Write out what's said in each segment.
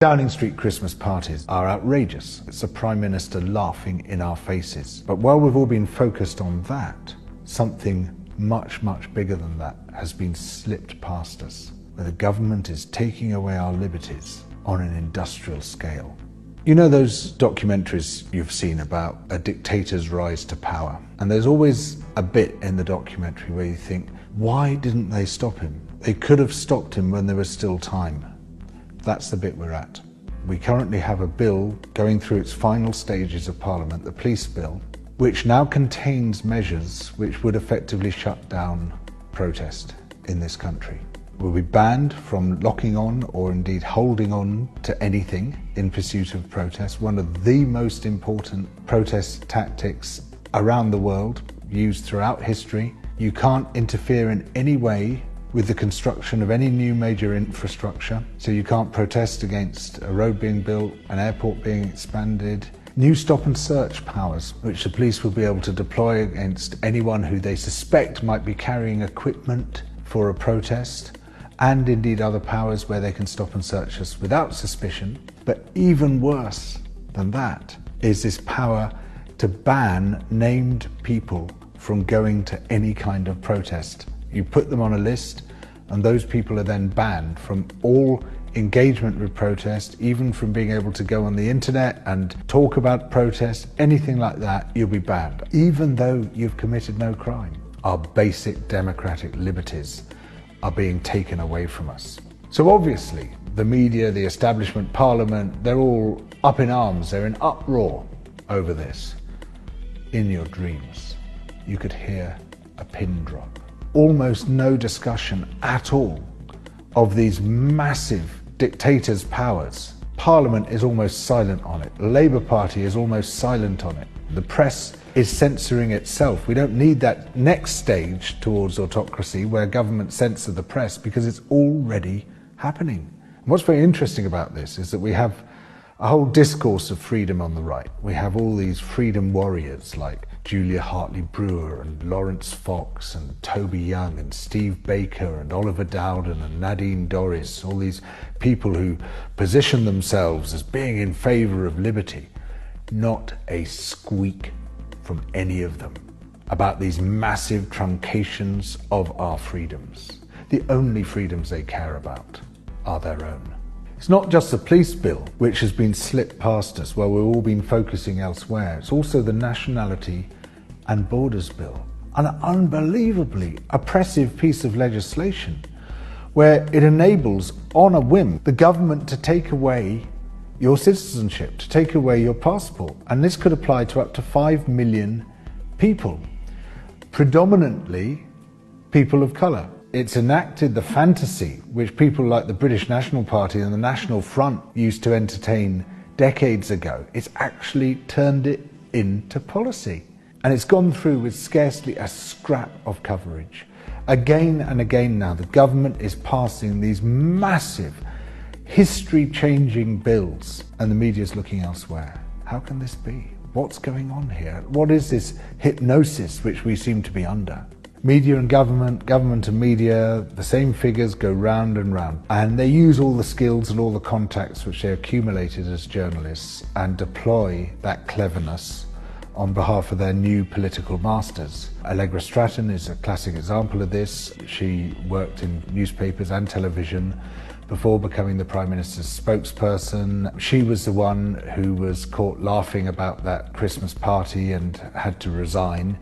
Downing Street Christmas parties are outrageous. It's the Prime Minister laughing in our faces. But while we've all been focused on that, something much, much bigger than that has been slipped past us, where the government is taking away our liberties on an industrial scale. You know those documentaries you've seen about a dictator's rise to power? And there's always a bit in the documentary where you think, why didn't they stop him? They could have stopped him when there was still time. That's the bit we're at. We currently have a bill going through its final stages of Parliament, the police bill, which now contains measures which would effectively shut down protest in this country. We'll be banned from locking on or indeed holding on to anything in pursuit of protest, one of the most important protest tactics around the world, used throughout history. You can't interfere in any way with the construction of any new major infrastructure. So you can't protest against a road being built, an airport being expanded. New stop and search powers, which the police will be able to deploy against anyone who they suspect might be carrying equipment for a protest, and indeed other powers where they can stop and search us without suspicion. But even worse than that is this power to ban named people from going to any kind of protest. You put them on a list and those people are then banned from all engagement with protest, even from being able to go on the internet and talk about protest, anything like that, you'll be banned, even though you've committed no crime. Our basic democratic liberties are being taken away from us. So obviously, the media, the establishment, Parliament, they're all up in arms, they're in uproar over this. In your dreams, you could hear a pin drop. Almost no discussion at all of these massive dictators' powers. Parliament is almost silent on it. The Labour Party is almost silent on it. The press is censoring itself. We don't need that next stage towards autocracy where government censor the press, because it's already happening. And what's very interesting about this is that we have a whole discourse of freedom on the right. We have all these freedom warriors like Julia Hartley-Brewer and Lawrence Fox and Toby Young and Steve Baker and Oliver Dowden and Nadine Dorries, all these people who position themselves as being in favour of liberty. Not a squeak from any of them about these massive truncations of our freedoms. The only freedoms they care about are their own. It's not just the police bill which has been slipped past us where we've all been focusing elsewhere. It's also the Nationality and Borders Bill, an unbelievably oppressive piece of legislation where it enables, on a whim, the government to take away your citizenship, to take away your passport. And this could apply to up to 5 million people, predominantly people of colour. It's enacted the fantasy which people like the British National Party and the National Front used to entertain decades ago. It's actually turned it into policy. And it's gone through with scarcely a scrap of coverage. Again and again now, the government is passing these massive, history-changing bills, and the media's looking elsewhere. How can this be? What's going on here? What is this hypnosis which we seem to be under? Media and government, government and media, the same figures go round and round. And they use all the skills and all the contacts which they accumulated as journalists and deploy that cleverness on behalf of their new political masters. Allegra Stratton is a classic example of this. She worked in newspapers and television before becoming the Prime Minister's spokesperson. She was the one who was caught laughing about that Christmas party and had to resign.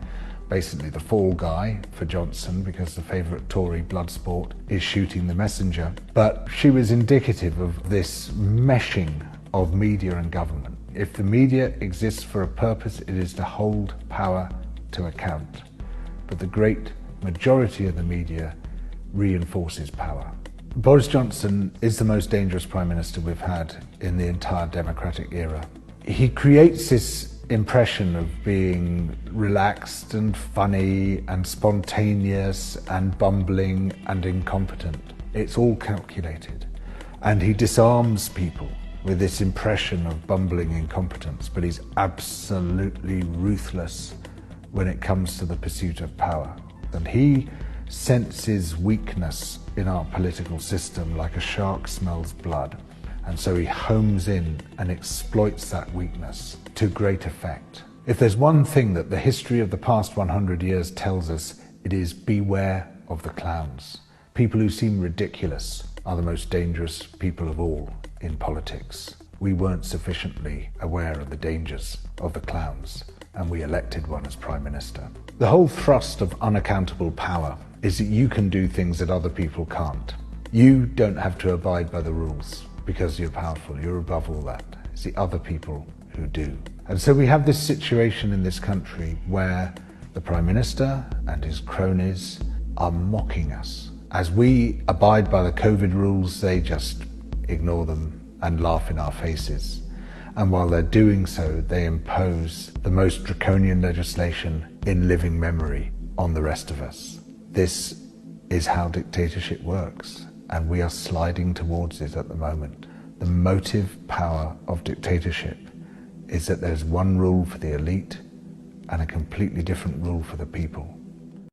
Basically the fall guy for Johnson, because the favourite Tory blood sport is shooting the messenger. But she was indicative of this meshing of media and government. If the media exists for a purpose, it is to hold power to account. But the great majority of the media reinforces power. Boris Johnson is the most dangerous Prime Minister we've had in the entire democratic era. He creates this impression of being relaxed and funny and spontaneous and bumbling and incompetent. It's all calculated. And he disarms people with this impression of bumbling incompetence, but he's absolutely ruthless when it comes to the pursuit of power. And he senses weakness in our political system like a shark smells blood. And so he homes in and exploits that weakness to great effect. If there's one thing that the history of the past 100 years tells us, it is beware of the clowns. People who seem ridiculous are the most dangerous people of all in politics. We weren't sufficiently aware of the dangers of the clowns, and we elected one as Prime Minister. The whole thrust of unaccountable power is that you can do things that other people can't. You don't have to abide by the rules because you're powerful. You're above all that. It's the other people who do. And so we have this situation in this country where the Prime Minister and his cronies are mocking us. As we abide by the COVID rules, they just ignore them and laugh in our faces. And while they're doing so, they impose the most draconian legislation in living memory on the rest of us. This is how dictatorship works, and we are sliding towards it at the moment. The motive power of dictatorship is that there's one rule for the elite and a completely different rule for the people.